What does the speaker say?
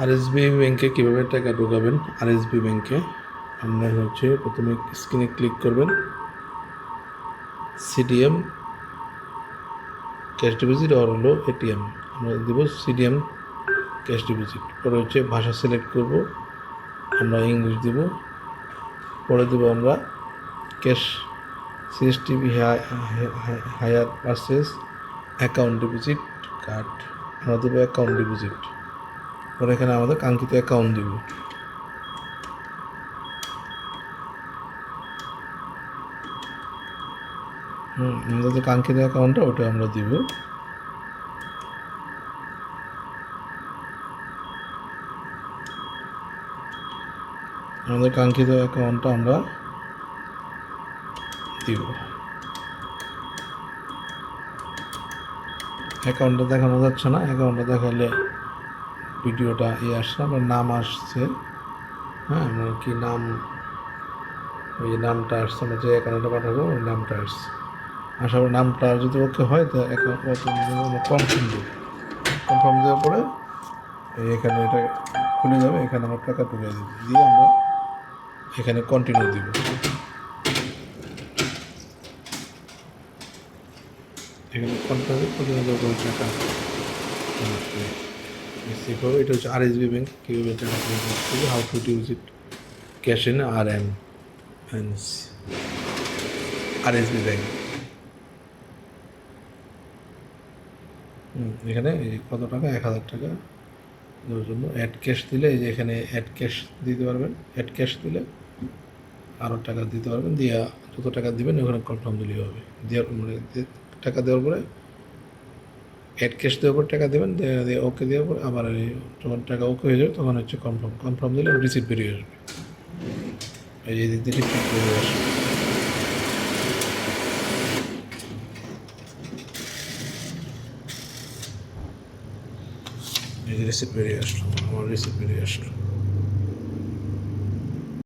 RSB ব্যাংকে কীভাবে টাকা ঢোকাবেন? আরএসবি ব্যাংকে আপনার হচ্ছে প্রথমে স্ক্রিনে ক্লিক করবেন, সিডিএম ক্যাশ ডিপোজিট আর হলো এটিএম। আমরা দেবো সিডিএম ক্যাশ ডিপোজিট। পরে হচ্ছে ভাষা সিলেক্ট করব, আমরা ইংলিশ দেব। পরে দেবো আমরা cash CSTV hire purchase account deposit card, আমরা দেবো অ্যাকাউন্ট ডিপোজিট। পরে এখানে আমাদের কাঙ্ক্ষিত অ্যাকাউন্ট দেব। আমাদের যে কাঙ্ক্ষিত অ্যাকাউন্টটা ওটা আমরা দিব। আমাদের কাঙ্ক্ষিত অ্যাকাউন্টটা আমরা দিব। অ্যাকাউন্টটা দেখানো যাচ্ছে না, অ্যাকাউন্টটা দেখালে ভিডিওটা আসছে, আমার নাম আসছে। হ্যাঁ, আমার কি নাম, ওই নামটা আসছে, আমরা যে অ্যাকাউন্টটা পাঠাবো ওই নামটা আসছে। আশা করি নামটা যদি ওকে হয় তো অ্যাকাউন্ট কনফার্ম দেবো। কনফার্ম দেওয়ার পরে এখানে এটা খুলে যাবে, এখানে আমরা টাকা ঢুকে দেবো, দিয়ে আমরা এখানে কন্টিনিউ দিব। এখানে কন্টিনিউ দেওয়ার টাকা রিসিভ হবে। এটা হচ্ছে আরএসবি ব্যাংক, কীভাবে টাকা করবে, how to use it cash in RM and RSB bank. এখানে কত টাকা, 1000 টাকা দেওয়ার জন্য অ্যাড ক্যাশ দিলে এই যে এখানে অ্যাড ক্যাশ দিতে পারবেন। অ্যাড ক্যাশ দিলে আরও টাকা দিতে পারবেন, দিয়া যত টাকা দেবেন ওখানে কনফার্ম দিলেই হবে। দেওয়ার মানে টাকা দেওয়ার পরে অ্যাড ক্যাশ দেওয়ার পর টাকা দেবেন, দিয়ে ওকে দেওয়ার পর আবার যখন টাকা ওকে হয়ে যাবে তখন হচ্ছে কনফার্ম দিলে রিসিপ্ট বেরিয়ে আসবে। এই যে দিক রিসিপ্ট বেরিয়ে আসবে। এই যে রিসিপ্ট বেরিয়ে আসলো, আমার রিসিপ্ট বেরিয়ে আসলো।